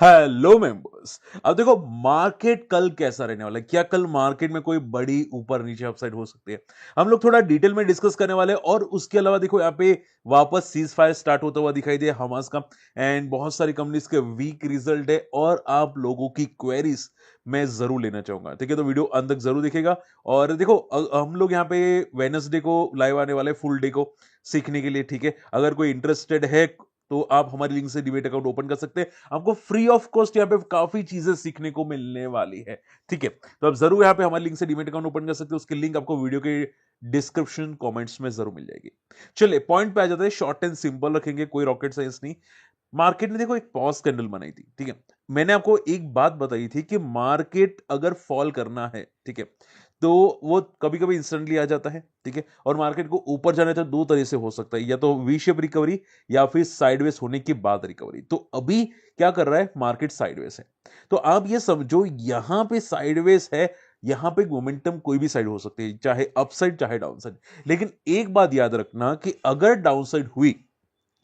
Hello members. अब देखो market कल कैसा रहने वाला है, क्या कल मार्केट में कोई बड़ी ऊपर नीचे अपसाइड हो सकती है, हम लोग थोड़ा डिटेल में डिस्कस करने वाले हैं। और उसके अलावा देखो यहाँ पे वापस सीज फायर स्टार्ट होता हुआ दिखाई दे हमास का, एंड बहुत सारी कंपनीज के वीक रिजल्ट है और आप लोगों की क्वेरीज मैं जरूर लेना चाहूंगा। ठीक है, तो वीडियो अंत तक जरूर दिखेगा। और देखो हम लोग यहाँ पे वेनसडे को लाइव आने वाले फुल डे को सीखने के लिए। ठीक है, अगर कोई इंटरेस्टेड है तो आप हमारी लिंक से डिबेट अकाउंट ओपन कर सकते हैं। आपको फ्री ऑफ कॉस्ट यहाँ पे काफी चीजें सीखने को मिलने वाली है। ठीक है, तो आप जरूर यहाँ पे हमारी लिंक से डिबेट अकाउंट ओपन कर सकते हैं। उसकी लिंक आपको वीडियो के डिस्क्रिप्शन कमेंट्स में जरूर मिल जाएगी। चलिए पॉइंट पे आ जाते हैं, शॉर्ट एंड सिंपल रखेंगे, कोई रॉकेट साइंस नहीं। मार्केट ने देखो एक पॉज कैंडल बनाई थी। ठीक है, मैंने आपको एक बात बताई थी कि मार्केट अगर फॉल करना है, ठीक है, तो वो कभी कभी इंस्टेंटली आ जाता है। ठीक है, और मार्केट को ऊपर जाने तो दो तरह से हो सकता है, या तो वी शेप रिकवरी या फिर साइडवेज होने के बाद रिकवरी। तो अभी क्या कर रहा है मार्केट, साइडवेज है। तो आप ये समझो यहां पे साइडवेज है, यहां पे मोमेंटम कोई भी साइड हो सकती है, चाहे अपसाइड चाहे डाउनसाइड। लेकिन एक बात याद रखना कि अगर डाउनसाइड हुई,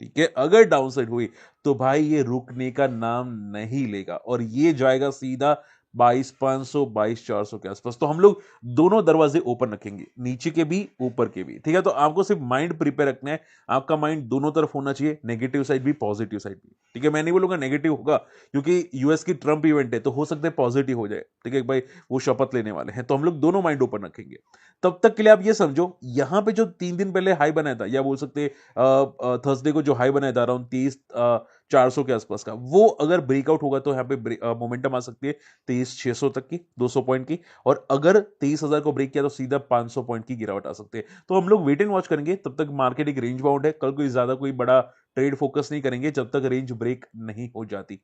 ठीक है, अगर डाउनसाइड हुई तो भाई ये रुकने का नाम नहीं लेगा और ये जाएगा सीधा 22,500 22,400 के आसपास। तो हम लोग दोनों दरवाजे ओपन रखेंगे, नीचे के भी ऊपर के भी। ठीक है, तो आपको सिर्फ माइंड प्रिपेयर रखना है, आपका माइंड दोनों तरफ होना चाहिए, नेगेटिव साइड भी पॉजिटिव साइड भी। ठीक है, मैं नहीं बोलूंगा नेगेटिव होगा, क्योंकि यूएस की ट्रम्प इवेंट है तो हो सकता है पॉजिटिव हो जाए। ठीक है भाई, वो शपथ लेने वाले हैं, तो हम लोग दोनों माइंड ओपन रखेंगे। तब तक के लिए आप ये समझो, यहां पे जो 3 दिन पहले हाई बनाया था, या बोल सकते थर्सडे को जो हाई बनाया था अराउंड 30,400 के आसपास का, वो अगर ब्रेकआउट होगा तो यहाँ पे मोमेंटम आ सकती है 23,600 तक की, 200 पॉइंट की। और अगर 23,000 को ब्रेक किया तो सीधा 500 पॉइंट की गिरावट आ सकती है। तो हम लोग वेट एंड वॉच करेंगे, तब तक मार्केट एक रेंज बाउंड है, कल कोई ज्यादा कोई बड़ा ट्रेड फोकस नहीं करेंगे जब तक रेंज ब्रेक नहीं हो जाती।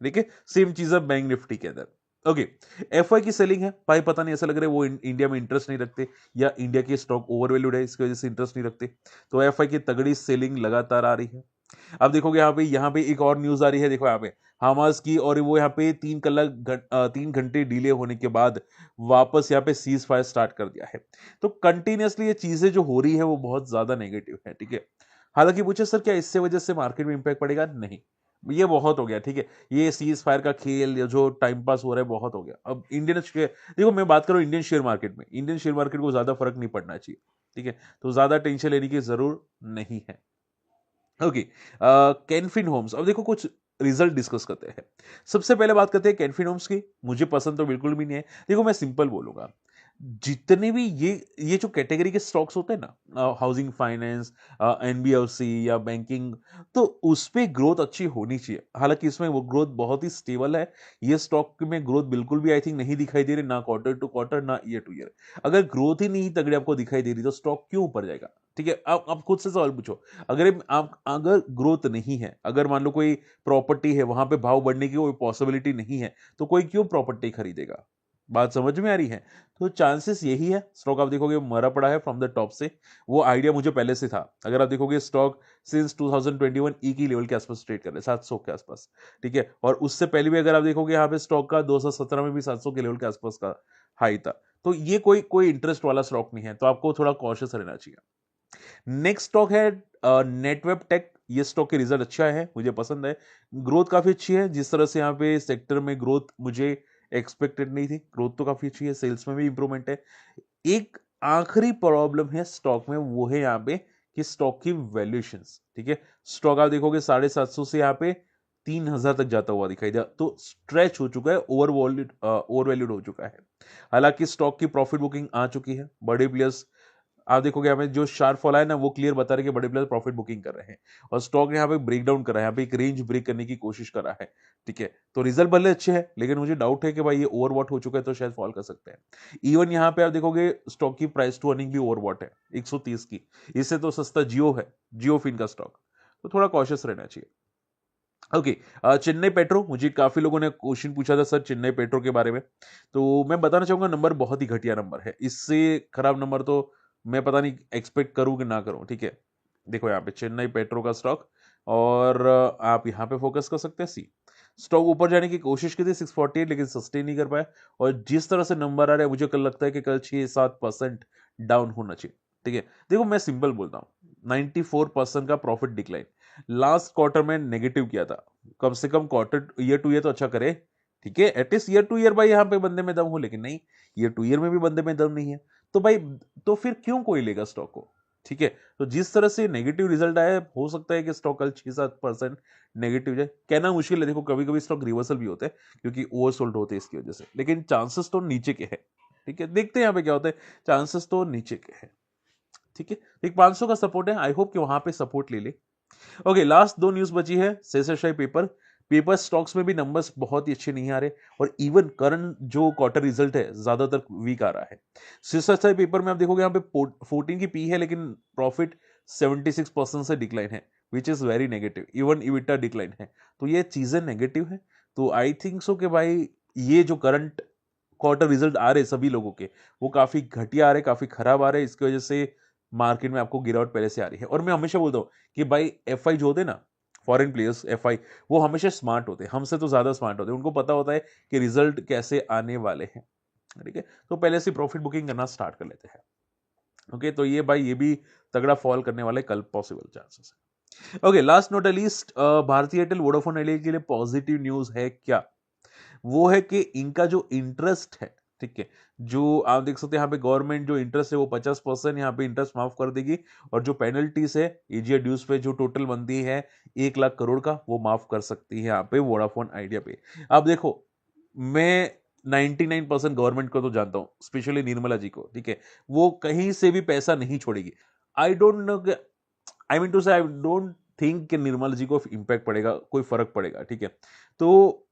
देखिए सेम चीज है बैंक निफ्टी के अंदर। ओके, एफआई की सेलिंग है भाई, पता नहीं ऐसा लग रहा है वो इंडिया में इंटरेस्ट नहीं रखते, या इंडिया की स्टॉक ओवरवैल्यूड है इसकी वजह से इंटरेस्ट नहीं रखते। तो एफआई की तगड़ी सेलिंग लगातार आ रही है। अब देखोगे यहाँ पे एक और न्यूज आ रही है, देखो यहाँ पे हमास की, और वो यहाँ पे 3 घंटे डिले होने के बाद वापस यहाँ पे सीज फायर स्टार्ट कर दिया है। तो कंटिन्यूसली ये चीजें जो हो रही है वो बहुत ज्यादा नेगेटिव है। ठीक है, हालांकि पूछे सर क्या इससे वजह से मार्केट में इंपैक्ट पड़ेगा, नहीं, ये बहुत हो गया। ठीक है, ये सीज फायर का खेल, ये जो टाइम पास हो रहा है बहुत हो गया। अब इंडियन शेयर, देखो मैं बात करूं इंडियन शेयर मार्केट में, इंडियन शेयर मार्केट को ज्यादा फर्क नहीं पड़ना चाहिए। ठीक है, तो ज्यादा टेंशन लेने की जरूर नहीं है। ओके, कैनफिन होम्स, अब देखो कुछ रिजल्ट डिस्कस करते हैं। सबसे पहले बात करते हैं कैनफिन होम्स की। मुझे पसंद तो बिल्कुल भी नहीं है। देखो मैं सिंपल बोलूंगा, जितने भी ये जो कैटेगरी के स्टॉक्स होते हैं ना, हाउसिंग फाइनेंस, एनबीएफसी या बैंकिंग, तो उस पे ग्रोथ अच्छी होनी चाहिए। हालांकि इसमें वो ग्रोथ बहुत ही स्टेबल है। ये स्टॉक में ग्रोथ बिल्कुल भी आई थिंक नहीं दिखाई दे रही, ना क्वार्टर टू क्वार्टर ना ईयर टू ईयर। अगर ग्रोथ ही नहीं तगड़ी आपको दिखाई दे रही तो स्टॉक क्यों ऊपर जाएगा? ठीक है, आप खुद से सवाल पूछो। अगर ग्रोथ नहीं है, अगर मान लो कोई प्रॉपर्टी है वहां पे भाव बढ़ने की कोई पॉसिबिलिटी नहीं है, तो कोई क्यों प्रॉपर्टी खरीदेगा? बात समझ में आ रही है? तो चांसेस यही है, स्टॉक आप देखोगे मरा पड़ा है फ्रॉम द टॉप से। वो आइडिया मुझे पहले से था। अगर आप देखोगे स्टॉक सिंस 2021 ई की लेवल के आसपास ट्रेड कर रहे हैं, 700 के आसपास। ठीक है, और उससे पहले भी अगर आप देखोगे यहाँ पे स्टॉक का 2017 में भी 700 के लेवल के आसपास का हाई था। तो ये कोई कोई इंटरेस्ट वाला स्टॉक नहीं है, तो आपको थोड़ा कॉशियस रहना चाहिए। नेक्स्ट स्टॉक है नेटवेब टेक। ये स्टॉक के रिजल्ट अच्छा है, मुझे पसंद है, ग्रोथ काफी अच्छी है। जिस तरह से यहाँ पे सेक्टर में ग्रोथ मुझे एक्सपेक्टेड नहीं थी, ग्रोथ तो काफी अच्छी है, सेल्स में भी इंप्रूवमेंट है। एक आखिरी प्रॉब्लम है स्टॉक में, वो है यहाँ पे कि स्टॉक की वैल्यूएशंस। ठीक है, स्टॉक आप देखोगे 750 से यहाँ पे 3,000 तक जाता हुआ दिखाई दिया, तो स्ट्रेच हो चुका है, ओवर वैल्यूड हो चुका है। हालांकि स्टॉक की प्रॉफिट बुकिंग आ चुकी है, बड़े प्लेयर्स, आप देखोगे हमें जो शार्प फॉल है ना, वो क्लियर बता रहे हैं कि बड़े प्लेयर प्रॉफिट बुकिंग कर रहे हैं, और स्टॉक यहाँ पे ब्रेक डाउन कर रहा है, यहाँ पे एक रेंज ब्रेक करने की कोशिश कर रहा है। ठीक है, तो रिजल्ट भले अच्छे हैं, लेकिन मुझे डाउट है कि भाई ये ओवरवॉट हो चुका है तो शायद फॉल कर सकते हैं। इवन यहाँ पे आप देखोगे स्टॉक की प्राइस टू अर्निंग भी ओवरवॉट है, 130 की। इससे तो सस्ता जियो है, जियो फिन का स्टॉक। तो थोड़ा कॉशियस रहना चाहिए। ओके, चेन्नई पेट्रो, मुझे काफी लोगों ने क्वेश्चन पूछा था सर चेन्नई पेट्रो के बारे में, तो मैं बताना चाहूंगा नंबर बहुत ही घटिया नंबर है, इससे खराब नंबर तो मैं पता नहीं एक्सपेक्ट करूं कि ना करूं। ठीक है, देखो यहाँ पे चेन्नई पेट्रो का स्टॉक, और आप यहाँ पे फोकस कर सकते हैं सी। स्टॉक ऊपर जाने की कोशिश की थी 648, लेकिन सस्टेन नहीं कर पाए, और जिस तरह से नंबर आ रहा है मुझे कल लगता है कि कल 6-7% डाउन होना चाहिए। ठीक है, देखो मैं सिंपल बोलता हूँ, 94% का प्रॉफिट डिक्लाइन, लास्ट क्वार्टर में नेगेटिव किया था, कम से कम क्वार्टर ईयर टू ईयर तो अच्छा करे, ठीक है, एटलीस्ट ईयर टू ईयर भाई यहाँ पे बंदे में दम हो, लेकिन नहीं, ईयर टू ईयर में भी बंदे में दम नहीं है। तो भाई तो फिर क्यों कोई लेगा स्टॉक को, ठीक है। तो जिस तरह से नेगेटिव रिजल्ट आया है, हो सकता है कि स्टॉक कल 6-7% नेगेटिव जाए, कहना मुश्किल है, देखो कभी कभी स्टॉक रिवर्सल भी होते हैं क्योंकि ओवरसोल्ड होते हैं इसकी वजह से, लेकिन चांसेस तो नीचे के हैं, ठीक है, देखते हैं यहाँ पे क्या होता है, चांसेस तो नीचे के हैं, ठीक है। एक 500 का सपोर्ट है, आई होप कि वहां पे सपोर्ट ले ले। ओके, लास्ट दो न्यूज बची है, शेषशाही पेपर, पेपर स्टॉक्स में भी नंबर्स बहुत ही अच्छे नहीं आ रहे, और इवन करंट जो क्वार्टर रिजल्ट है ज्यादातर वीक आ रहा है। शेषशाही पेपर में आप देखोगे यहाँ पे 14 की पी है, लेकिन प्रॉफिट 76% से डिक्लाइन है, which is very negative, even EBITDA decline है, तो ये चीजें नेगेटिव है। तो आई थिंक सो कि भाई ये जो करंट क्वार्टर रिजल्ट आ रहे सभी लोगों के, वो काफी घटिया आ रहे, काफी खराब आ रहे, इसकी वजह से मार्केट में आपको गिरावट पहले से आ रही है। और मैं हमेशा बोलता हूं कि भाई एफआई जो होते हैं ना, फॉरेन प्लेयर्स एफआई, वो हमेशा स्मार्ट होते हैं, हमसे तो ज्यादा स्मार्ट होते हैं, उनको पता होता है कि रिजल्ट कैसे आने वाले हैं, ठीक है, तो पहले से प्रॉफिट बुकिंग करना स्टार्ट कर लेते हैं। ओके, तो ये भाई ये भी तगड़ा फॉल करने वाले कल पॉसिबल चांसेस है। ओके, लास्ट नॉट लीस्ट, भारतीय एयरटेल वोडाफोन आइडिया के लिए पॉजिटिव न्यूज है क्या, वो है कि इनका जो इंटरेस्ट है, ठीक है, जो आप देख सकते हैं यहाँ पे गवर्नमेंट जो इंटरेस्ट है वो 50% यहाँ पे इंटरेस्ट माफ कर देगी, और जो पेनल्टीज है एजीआर ड्यूज पे जो टोटल बनती है 1 लाख करोड़ का, वो माफ कर सकती है यहाँ पे वोडाफोन आइडिया पे। अब देखो, मैं 99% गवर्नमेंट को तो जानता हूं, स्पेशली निर्मला जी को, ठीक है, वो कहीं से भी पैसा नहीं छोड़ेगी। I don't know, I mean to say I don't think कि निर्मला जी को इम्पैक्ट पड़ेगा, कोई फर्क पड़ेगा, ठीक है। तो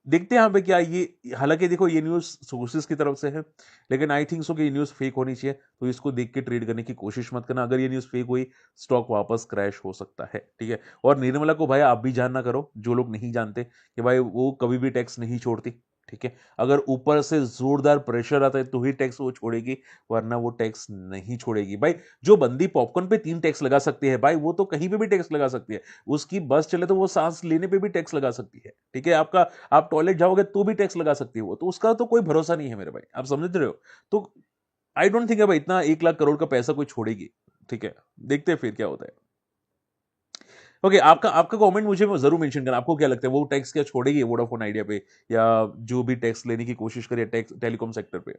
देखते हैं यहाँ पे क्या ये, हालांकि देखो ये न्यूज सोर्सेज की तरफ से है, लेकिन आई थिंक सो कि ये न्यूज फेक होनी चाहिए, तो इसको देख के ट्रेड करने की कोशिश मत करना, अगर ये न्यूज फेक हुई स्टॉक वापस क्रैश हो सकता है, ठीक है। और निर्मला को भाई आप भी जानना करो, जो लोग नहीं जानते, कि भाई वो कभी भी टैक्स नहीं छोड़ती, ठीक है, अगर ऊपर से जोरदार प्रेशर आता है तो ही टैक्स वो छोड़ेगी, वरना वो टैक्स नहीं छोड़ेगी। भाई जो बंदी पॉपकॉर्न पे 3 टैक्स लगा सकती है, भाई वो तो कहीं पे भी टैक्स लगा सकती है, उसकी बस चले तो वो सांस लेने पे भी टैक्स लगा सकती है, ठीक है, आपका आप टॉयलेट जाओगे तो भी टैक्स लगा सकती है वो, तो उसका तो कोई भरोसा नहीं है मेरे भाई, आप समझ रहे हो। तो आई डोंट थिंक भाई इतना 1 लाख करोड़ का पैसा कोई छोड़ेगी, ठीक है, देखते हैं फिर क्या होता है। ओके, आपका आपका कमेंट मुझे जरूर मेंशन करना, आपको क्या लगता है वो टैक्स क्या छोड़ेगी वोडाफोन आइडिया पे, या जो भी टैक्स लेने की कोशिश करे टैक्स टेलीकॉम सेक्टर पे।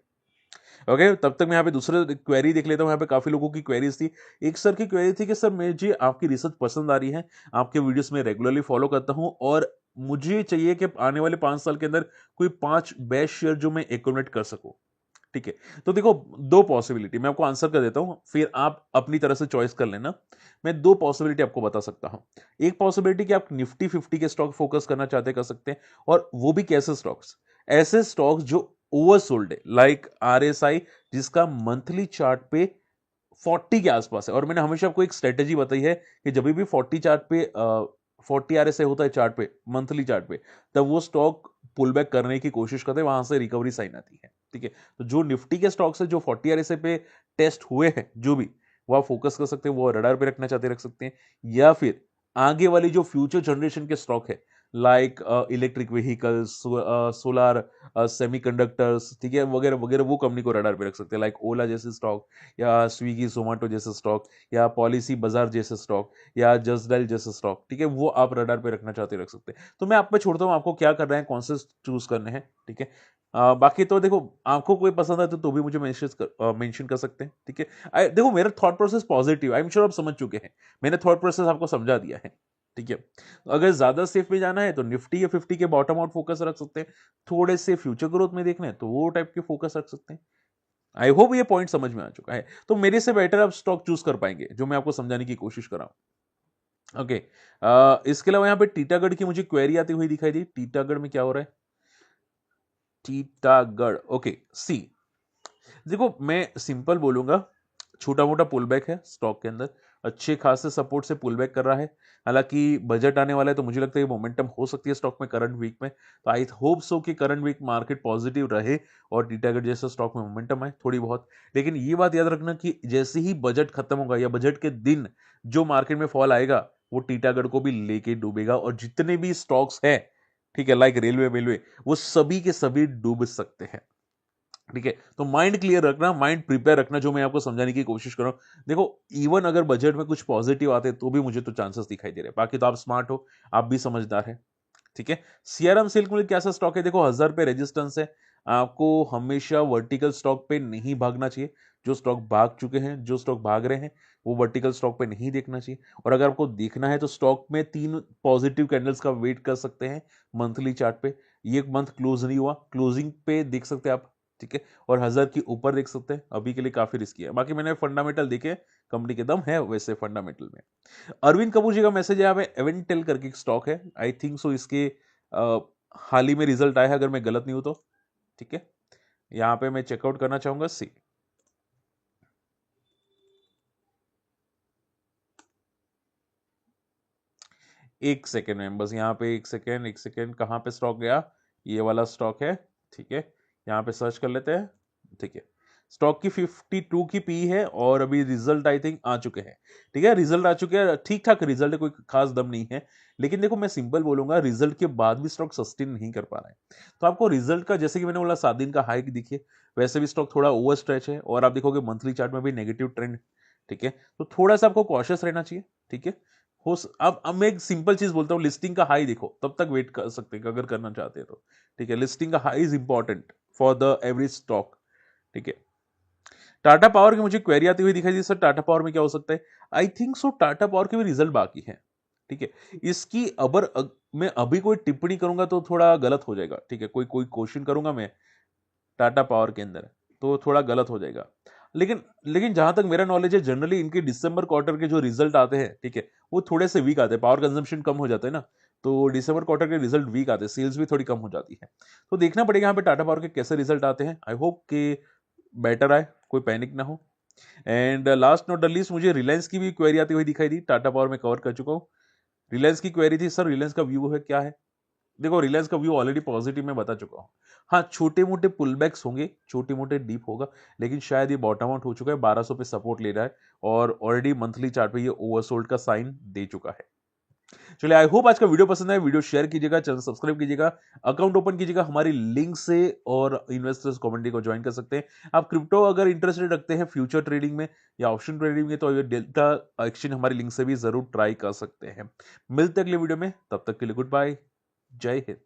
ओके, तब तक मैं यहाँ पे दूसरे क्वेरी देख लेता हूँ, यहाँ पे काफी लोगों की क्वेरीज थी। एक सर की क्वेरी थी कि सर मुझे आपकी रिसर्च पसंद आ रही है, आपके वीडियोस में रेगुलरली फॉलो करता हूँ, और मुझे चाहिए कि आने वाले 5 साल के अंदर कोई 5 बेस्ट शेयर जो मैं एक्यूमुलेट कर सकूं, ठीक है। तो देखो, दो पॉसिबिलिटी मैं आपको आंसर कर देता हूं, फिर आप अपनी तरह से चॉइस कर लेना। मैं दो पॉसिबिलिटी आपको बता सकता हूं। एक पॉसिबिलिटी कि आप निफ्टी 50 के स्टॉक फोकस करना चाहते कर सकते हैं, और वो भी कैसे स्टॉक्स, ऐसे स्टॉक्स जो ओवरसोल्ड है, लाइक आरएसआई, जिसका मंथली चार्ट पे 40 के आसपास है। और मैंने हमेशा आपको एक स्ट्रेटेजी बताई है कि जब भी 40 चार्ट पे 40 आरएसआई होता है चार्ट पे, मंथली चार्ट पे, तब वो स्टॉक पुल बैक करने की कोशिश करते हैं, वहां से रिकवरी साइन आती है, ठीक है। तो जो निफ्टी के स्टॉक्स है जो 40 आरएसआई पे टेस्ट हुए हैं, जो भी, वो आप फोकस कर सकते हैं, वो रडार पे रखना चाहते रख सकते हैं, या फिर आगे वाली जो फ्यूचर जनरेशन के स्टॉक है, like electric vehicles, solar, semiconductors, ठीक है, वगैरह वगैरह, वो कंपनी को रडार पे रख सकते हैं, लाइक ओला जैसे स्टॉक, या स्विगी जोमेटो जैसे स्टॉक, या पॉलिसी बाजार जैसे स्टॉक, या जस्ट डायल जैसे स्टॉक, ठीक है, वो आप रडार पे रखना चाहते रख सकते हैं। तो मैं आप पे छोड़ता हूँ, आपको क्या करना है, कौन से चूज करने हैं, ठीक है। बाकी तो देखो, आपको कोई पसंद है तो भी मुझे मेंशन कर सकते हैं, ठीक है। देखो मेरा thought process positive, I am sure आप समझ चुके हैं, मैंने थॉट प्रोसेस आपको समझा दिया है, ठीक है। अगर ज्यादा सेफ में जाना है तो निफ्टी या 50 के बॉटम आउट फोकस रख सकते हैं, थोड़े से फ्यूचर ग्रोथ में देखना है तो वो टाइप के फोकस रख सकते हैं। आई होप ये पॉइंट समझ में आ चुका है, तो मेरे से बेटर आप स्टॉक चूज कर पाएंगे जो मैं आपको समझाने की कोशिश कर रहा हूं। ओके, इसके अलावा यहाँ पे टीटागढ़ की मुझे क्वेरी आती हुई दिखाई दी, टीटागढ़ में क्या हो रहा है, टीटागढ़, ओके, सी, देखो मैं सिंपल बोलूंगा, छोटा मोटा पुल बैक है स्टॉक के अंदर, अच्छे खासे सपोर्ट से पुल बैक कर रहा है, हालांकि बजट आने वाला है तो मुझे लगता है मोमेंटम हो सकती है स्टॉक में करंट वीक में, तो आई होप सो कि करंट वीक मार्केट पॉजिटिव रहे और टीटागढ़ जैसे स्टॉक में मोमेंटम आए थोड़ी बहुत। लेकिन ये बात याद रखना कि जैसे ही बजट खत्म होगा या बजट के दिन जो मार्केट में फॉल आएगा, वो टीटागढ़ को भी लेके डूबेगा, और जितने भी स्टॉक्स हैं, ठीक है, लाइक रेलवे वेलवे, वो सभी के सभी डूब सकते हैं, ठीक है। तो माइंड क्लियर रखना, माइंड प्रिपेयर रखना, जो मैं आपको समझाने की कोशिश कर रहा हूं। देखो, इवन अगर बजट में कुछ पॉजिटिव आते तो भी मुझे तो चांसेस दिखाई दे रहे हैं, बाकी तो आप स्मार्ट हो, आप भी समझदार है, ठीक है। सीआरएम सिल्क मिल कैसा स्टॉक है, देखो 1000 पे रेजिस्टेंस है, आपको हमेशा वर्टिकल स्टॉक पे नहीं भागना चाहिए। जो स्टॉक भाग चुके हैं, जो स्टॉक भाग रहे हैं, वो वर्टिकल स्टॉक पे नहीं देखना चाहिए। और अगर आपको देखना है तो स्टॉक में 3 पॉजिटिव कैंडल्स का वेट कर सकते हैं मंथली चार्ट पे। ये मंथ क्लोज नहीं हुआ, क्लोजिंग पे देख सकते हैं आप, ठीक है। और 1000 के ऊपर देख सकते हैं, अभी के लिए काफी रिस्की है। बाकी मैंने फंडामेंटल देखे, कंपनी के दम है वैसे फंडामेंटल में। अरविंद कपूर जी का मैसेज है यहाँ पे, एवेंटेल करके एक स्टॉक है, आई थिंक सो इसके हाल ही में रिजल्ट आया है अगर मैं गलत नहीं हूं तो, ठीक है। यहाँ पे मैं चेकआउट करना चाहूंगा सी। एक सेकेंड में बस, यहाँ पे एक सेकेंड कहाँ पे स्टॉक गया, ये वाला स्टॉक है, ठीक है। यहाँ पे सर्च कर लेते हैं, ठीक है। स्टॉक की 52 की पी है और अभी रिजल्ट आई थिंक आ चुके हैं, ठीक है। रिजल्ट आ चुके हैं, ठीक ठाक रिजल्ट है, कोई खास दम नहीं है। लेकिन देखो मैं सिंपल बोलूंगा, रिजल्ट के बाद भी स्टॉक सस्टेन नहीं कर पा रहा है। तो आपको रिजल्ट का, जैसे कि मैंने बोला 7 दिन का हाइक दिखिए, वैसे भी स्टॉक थोड़ा ओवर स्ट्रेच है और आप देखोगे मंथली चार्ट में भी नेगेटिव ट्रेंड, ठीक है। तो थोड़ा सा आपको कॉशियस रहना चाहिए, ठीक है। अब मैं एक सिंपल चीज बोलता हूँ, लिस्टिंग का हाई देखो, तब तक वेट कर सकते हैं अगर करना चाहते हैं तो, ठीक है। लिस्टिंग का high is important for the average stock, ठीक है। टाटा पावर की मुझे क्वेरी आती हुई दिखाई दी, सर टाटा पावर में क्या हो सकता है। I think so Tata power के भी रिजल्ट बाकी है, ठीक है। इसकी मैं अभी कोई टिप्पणी करूंगा तो थोड़ा गलत हो जाएगा, ठीक है। कोई कोई क्वेश्चन करूंगा मैं टाटा पावर के अंदर, तो थोड़ा गलत हो जाएगा। लेकिन लेकिन जहां तक मेरा नॉलेज है, जनरली इनके दिसंबर क्वार्टर के जो रिजल्ट आते हैं, ठीक है, वो थोड़े से वीक आते हैं, पावर कंजम्पशन कम हो जाता है ना, तो दिसंबर क्वार्टर के रिजल्ट वीक आते हैं, सेल्स भी थोड़ी कम हो जाती है। तो देखना पड़ेगा यहाँ पे टाटा पावर के कैसे रिजल्ट आते हैं। आई होप कि बेटर आए, कोई पैनिक ना हो। And last not the least, मुझे रिलायंस की भी क्वेरी आती हुई दिखाई दी, टाटा पावर में कवर कर चुका हूँ। रिलायंस की क्वेरी थी, सर रिलायंस का व्यू है क्या है। देखो रिलायंस का व्यू ऑलरेडी पॉजिटिव में बता चुका हूं। हाँ, छोटे मोटे पुलबैक्स होंगे, छोटे मोटे डीप होगा, लेकिन शायद ये बॉटम आउट हो चुका है, 1200 पे सपोर्ट ले रहा है और ऑलरेडी मंथली चार्ट पे ये ओवरसोल्ड का साइन दे चुका है। चलिए, आई होप आज का वीडियो पसंद आए, वीडियो शेयर कीजिएगा, चैनल सब्सक्राइब कीजिएगा, अकाउंट ओपन कीजिएगा हमारी लिंक से, और इन्वेस्टर्स कम्युनिटी को ज्वाइन कर सकते हैं। आप क्रिप्टो अगर इंटरेस्टेड रखते हैं फ्यूचर ट्रेडिंग में या ऑप्शन ट्रेडिंग में, तो ये डेल्टा एक्सचेंज हमारी लिंक से भी जरूर ट्राई कर सकते हैं। मिलते हैं अगले वीडियो में, तब तक के लिए गुड बाय, जय हिंद।